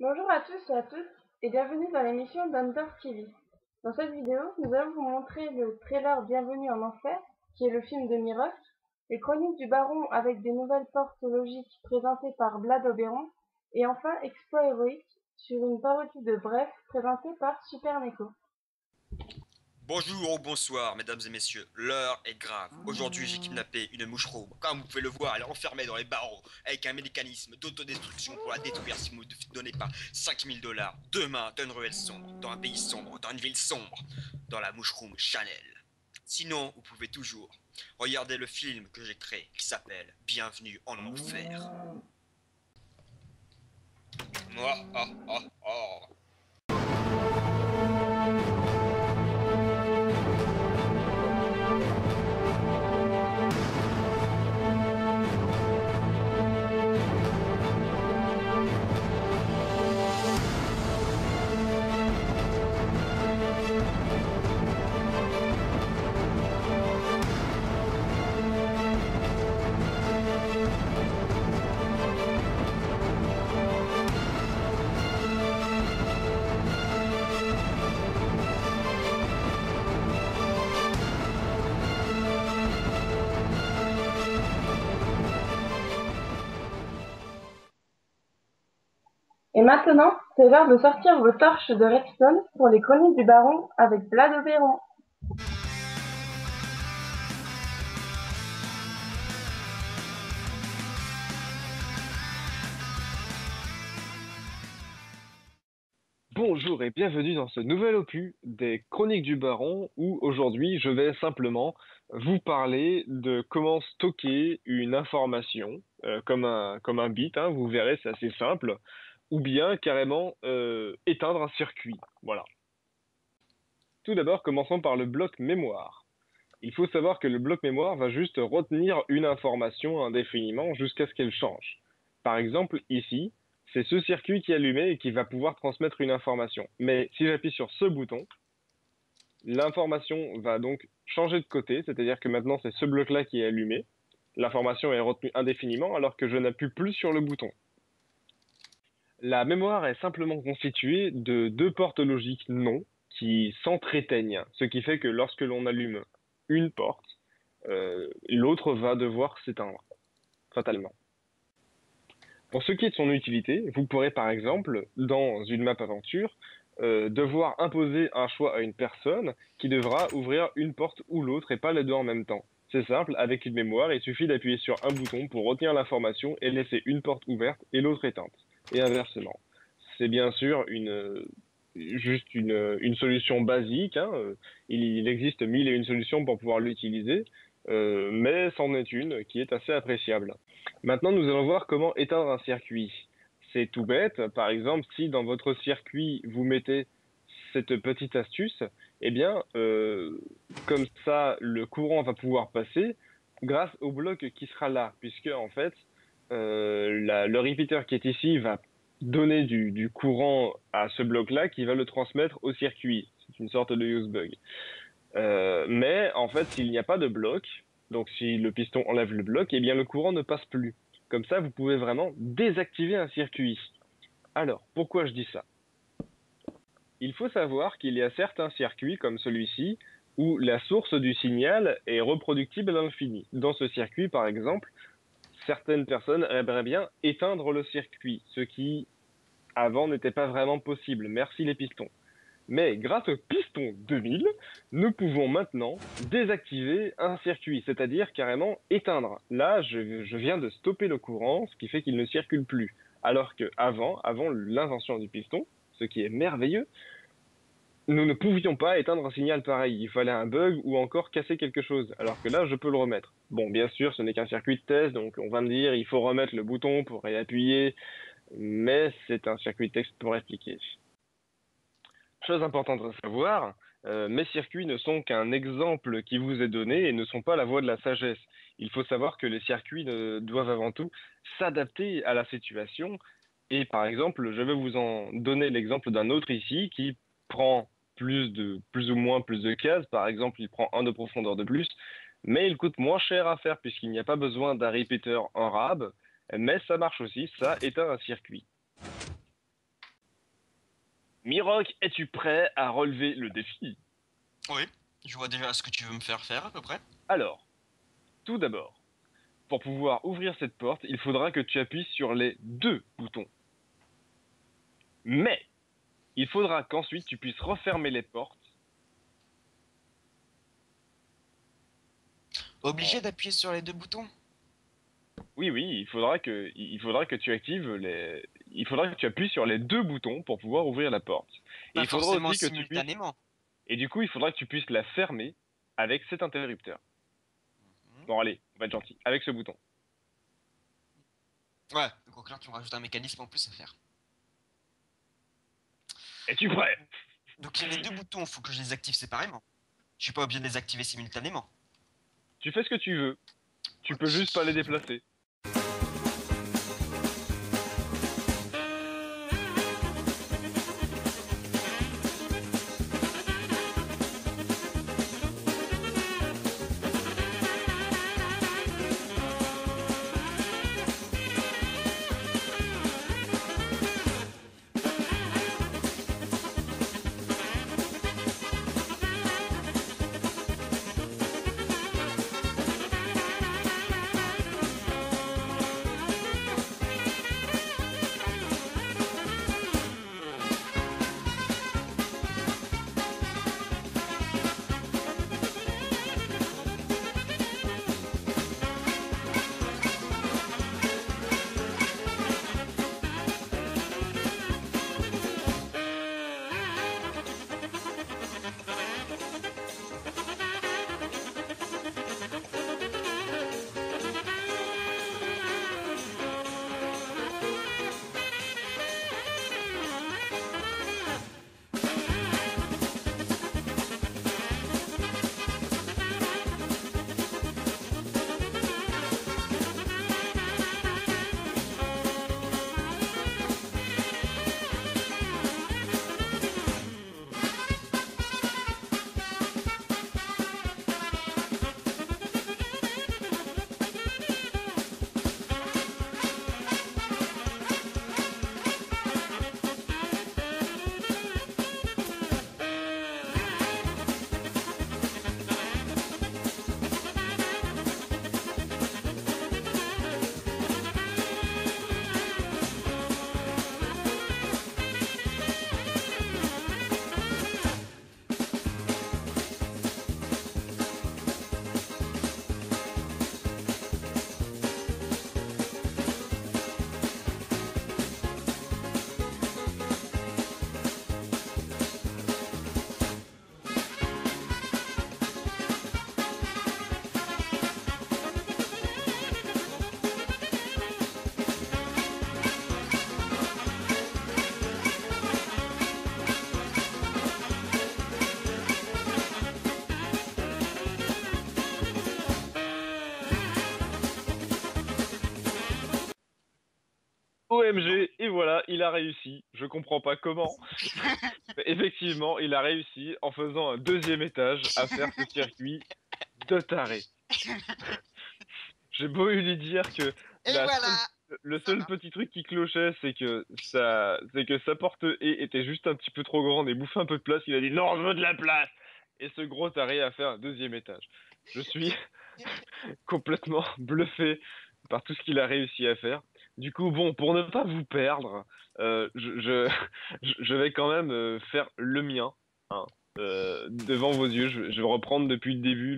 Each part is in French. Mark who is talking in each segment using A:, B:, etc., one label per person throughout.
A: Bonjour à tous et à toutes et bienvenue dans l'émission d'Under TV. Dans cette vidéo, nous allons vous montrer le trailer Bienvenue en Enfer, qui est le film de Miroff, les chroniques du Baron avec des nouvelles portes logiques présentées par Vlad Oberon, et enfin Exploit héroïque sur une parodie de Bref présentée par Super Neko.
B: Bonjour ou bonsoir, mesdames et messieurs, l'heure est grave. Aujourd'hui, j'ai kidnappé une moucheron. Comme vous pouvez le voir, elle est enfermée dans les barreaux avec un mécanisme d'autodestruction pour la détruire si vous ne donnez pas 5000 dollars demain dans une ruelle sombre, dans un pays sombre, dans une ville sombre, dans la moucheron Chanel. Sinon, vous pouvez toujours regarder le film que j'ai créé qui s'appelle Bienvenue en Enfer. Moi,
A: Et maintenant, c'est l'heure de sortir vos torches de redstone pour les chroniques du Baron avec Vlad Oberon.
C: Bonjour et bienvenue dans ce nouvel opus des Chroniques du Baron où aujourd'hui je vais simplement vous parler de comment stocker une information comme un bit, hein, vous verrez c'est assez simple, ou bien carrément éteindre un circuit. Voilà. Tout d'abord commençons par le bloc mémoire. Il faut savoir que le bloc mémoire va juste retenir une information indéfiniment jusqu'à ce qu'elle change. Par exemple, ici, c'est ce circuit qui est allumé et qui va pouvoir transmettre une information. Mais si j'appuie sur ce bouton, l'information va donc changer de côté, c'est-à-dire que maintenant c'est ce bloc-là qui est allumé. L'information est retenue indéfiniment alors que je n'appuie plus sur le bouton. La mémoire est simplement constituée de deux portes logiques non qui s'entreteignent, ce qui fait que lorsque l'on allume une porte, l'autre va devoir s'éteindre, fatalement. Pour ce qui est de son utilité, vous pourrez par exemple, dans une map aventure, devoir imposer un choix à une personne qui devra ouvrir une porte ou l'autre et pas les deux en même temps. C'est simple, avec une mémoire, il suffit d'appuyer sur un bouton pour retenir l'information et laisser une porte ouverte et l'autre éteinte, et inversement. C'est bien sûr juste une solution basique, hein. Il existe mille et une solutions pour pouvoir l'utiliser, mais c'en est une qui est assez appréciable. Maintenant, nous allons voir comment éteindre un circuit. C'est tout bête. Par exemple, si dans votre circuit, vous mettez cette petite astuce, eh bien, comme ça, le courant va pouvoir passer grâce au bloc qui sera là, puisque en fait, le repeater qui est ici va donner du courant à ce bloc-là qui va le transmettre au circuit. C'est une sorte de use bug. Mais en fait, s'il n'y a pas de bloc, donc si le piston enlève le bloc, eh bien le courant ne passe plus. Comme ça, vous pouvez vraiment désactiver un circuit. Alors, pourquoi je dis ça? Il faut savoir qu'il y a certains circuits, comme celui-ci, où la source du signal est reproductible à l'infini. Dans ce circuit, par exemple, certaines personnes aimeraient bien éteindre le circuit, ce qui, avant, n'était pas vraiment possible. Merci les pistons. Mais grâce au piston 2000, nous pouvons maintenant désactiver un circuit, c'est-à-dire carrément éteindre. Là, je viens de stopper le courant, ce qui fait qu'il ne circule plus. Alors que avant l'invention du piston, ce qui est merveilleux, nous ne pouvions pas éteindre un signal pareil. Il fallait un bug ou encore casser quelque chose. Alors que là, je peux le remettre. Bon, bien sûr, ce n'est qu'un circuit de test, donc on va me dire, il faut remettre le bouton pour réappuyer, mais c'est un circuit de test pour expliquer. Chose importante à savoir, mes circuits ne sont qu'un exemple qui vous est donné et ne sont pas la voie de la sagesse. Il faut savoir que les circuits doivent avant tout s'adapter à la situation. Et par exemple, je vais vous en donner l'exemple d'un autre ici qui prend plus ou moins plus de cases. Par exemple, il prend un de profondeur de plus, mais il coûte moins cher à faire puisqu'il n'y a pas besoin d'un répéteur en RAB, mais ça marche aussi, ça éteint un circuit. Miroc, es-tu prêt à relever le défi?
B: Oui, je vois déjà ce que tu veux me faire faire à peu près.
C: Alors, tout d'abord, pour pouvoir ouvrir cette porte, il faudra que tu appuies sur les deux boutons. Mais, il faudra qu'ensuite tu puisses refermer les portes.
B: Obligé d'appuyer sur les deux boutons?
C: Oui, oui, il faudra que tu actives les. Il faudra que tu appuies sur les deux boutons pour pouvoir ouvrir la porte. Et
B: Pas
C: il faudra
B: forcément
C: aussi que tu puisses.
B: simultanément.
C: Et du coup, il faudra que tu puisses la fermer avec cet interrupteur. Bon, allez, on va être gentil. Avec ce bouton.
B: Ouais, donc au clair, tu me rajoutes un mécanisme en plus à faire.
C: Es-tu prêt?
B: Donc il y a les deux boutons, faut que je les active séparément. Je suis pas obligé de les activer simultanément.
C: Tu fais ce que tu veux. Tu peux juste pas les déplacer. OMG, et voilà, il a réussi. Je comprends pas comment. Mais effectivement, il a réussi en faisant un deuxième étage à faire ce circuit de taré. J'ai beau lui dire que
B: Et voilà.
C: le
B: Ça
C: seul
B: va.
C: petit truc qui clochait, c'est que sa porte haie était juste un petit peu trop grande et bouffait un peu de place. Il a dit non, je veux de la place. Et ce gros taré a fait un deuxième étage. Je suis complètement bluffé par tout ce qu'il a réussi à faire. Du coup, bon, pour ne pas vous perdre, je vais quand même faire le mien, hein, devant vos yeux. Je vais reprendre depuis le début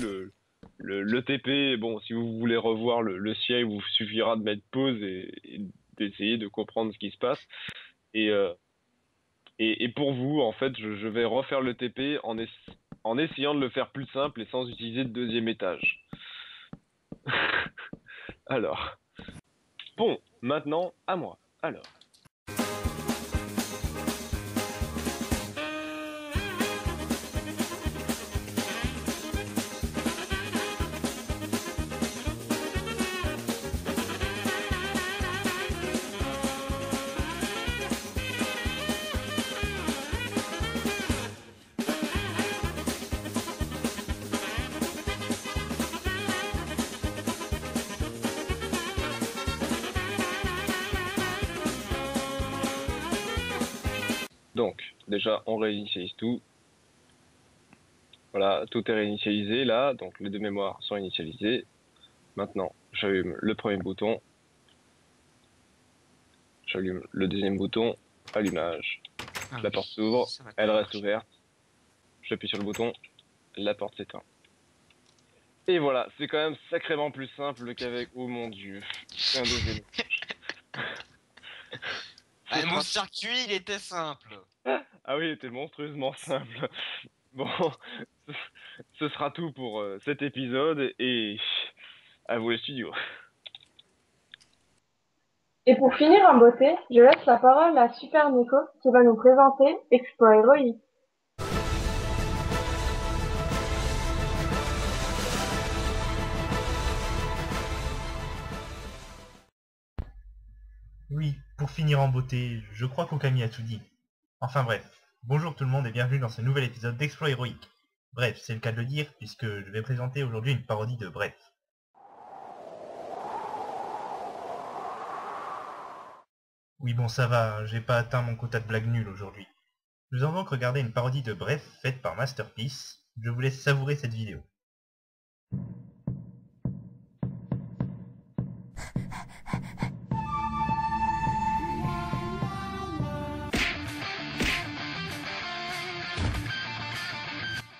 C: le TP. Bon, si vous voulez revoir le siège, il vous suffira de mettre pause et d'essayer de comprendre ce qui se passe. Et, euh, et pour vous, en fait, je vais refaire le TP en essayant de le faire plus simple et sans utiliser de deuxième étage. Alors, bon, maintenant à moi. Alors. Donc, déjà, on réinitialise tout. Voilà, tout est réinitialisé là, donc les deux mémoires sont initialisées. Maintenant, j'allume le premier bouton. J'allume le deuxième bouton, allumage.
B: Ah
C: La
B: oui,
C: porte s'ouvre,
B: ça va
C: elle reste
B: marcher.
C: ouverte. J'appuie sur le bouton, la porte s'éteint. Et voilà, c'est quand même sacrément plus simple qu'avec... Oh mon dieu, un deuxième.
B: Ah, mon circuit, il était simple.
C: Ah oui, il était monstrueusement simple. Bon, ce ce sera tout pour cet épisode et à vous les studios.
A: Et pour finir en beauté, je laisse la parole à Super Nico qui va nous présenter Exploit Héroïque.
D: Oui, pour finir en beauté, je crois qu'Okami a tout dit. Enfin bref, bonjour tout le monde et bienvenue dans ce nouvel épisode d'Exploit Héroïque. Bref, c'est le cas de le dire puisque je vais présenter aujourd'hui une parodie de Bref. Oui bon ça va, j'ai pas atteint mon quota de blagues nulles aujourd'hui. Nous allons donc regarder une parodie de Bref faite par Masterpiece. Je vous laisse savourer cette vidéo.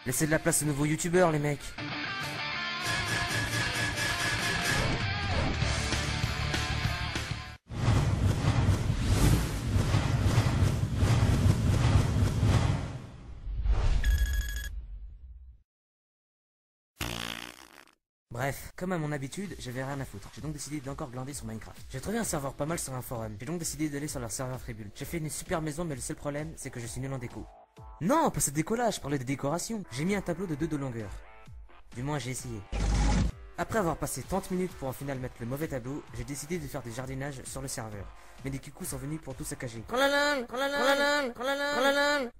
E: Laissez de la place aux nouveaux youtubeurs, les mecs. Bref, comme à mon habitude, j'avais rien à foutre. J'ai donc décidé d'encore glander sur Minecraft. J'ai trouvé un serveur pas mal sur un forum. J'ai donc décidé d'aller sur leur serveur Fribule. J'ai fait une super maison, mais le seul problème, c'est que je suis nul en déco. Non, pas cette déco-là, je parlais de décoration. J'ai mis un tableau de 2 de longueur. Du moins, j'ai essayé. Après avoir passé 30 minutes pour en final mettre le mauvais tableau, j'ai décidé de faire du jardinage sur le serveur. Mais des cucous sont venus pour tout saccager.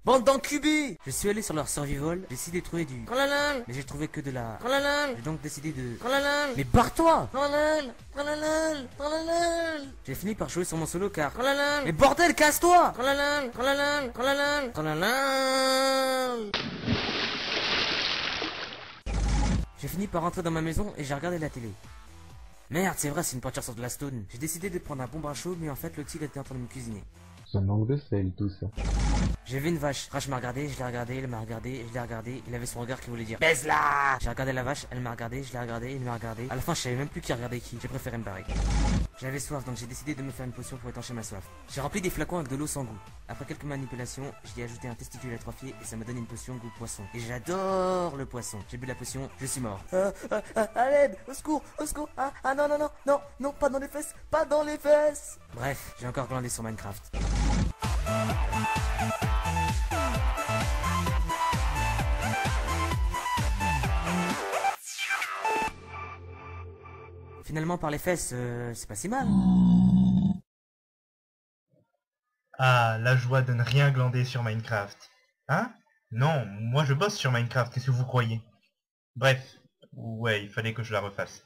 E: Bande d'encubés! Je suis allé sur leur survival, j'ai essayé de trouver du mais j'ai trouvé que de la j'ai donc décidé de mais barre-toi! J'ai fini par jouer sur mon solo car mais bordel, casse-toi! J'ai fini par rentrer dans ma maison et j'ai regardé la télé. Merde, c'est vrai, c'est une peinture sur de la stone. J'ai décidé de prendre un bon bain chaud, mais en fait, le tigre était en train de me cuisiner.
F: Ça manque de sel, tout ça.
E: J'ai vu une vache. Rache m'a regardé, je l'ai regardé, il m'a regardé, je l'ai regardé. Il avait son regard qui voulait dire baise-la. J'ai regardé la vache, elle m'a regardé, je l'ai regardé, il m'a regardé. À la fin, je savais même plus qui regardait qui. J'ai préféré me barrer. J'avais soif, donc j'ai décidé de me faire une potion pour étancher ma soif. J'ai rempli des flacons avec de l'eau sans goût. Après quelques manipulations, j'y ai ajouté un testicule atrophié et ça m'a donné une potion goût poisson. Et j'adore le poisson. J'ai bu la potion, je suis mort. À l'aide, au secours, au secours. Ah non, non, non, non, non, pas dans les fesses, pas dans les fesses. Bref, j'ai encore glandé sur Minecraft. Finalement, par les fesses, c'est pas si mal.
D: Ah, la joie de ne rien glander sur Minecraft. Hein? Non, moi je bosse sur Minecraft, qu'est-ce que vous croyez? Bref, ouais, il fallait que je la refasse.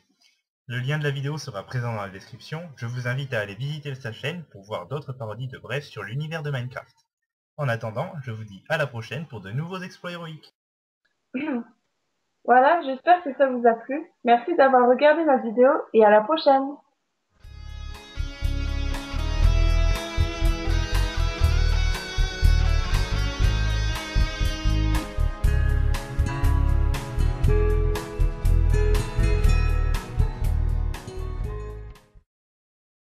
D: Le lien de la vidéo sera présent dans la description, je vous invite à aller visiter sa chaîne pour voir d'autres parodies de Bref sur l'univers de Minecraft. En attendant, je vous dis à la prochaine pour de nouveaux exploits héroïques.
A: Voilà, j'espère que ça vous a plu. Merci d'avoir regardé ma vidéo et à la prochaine.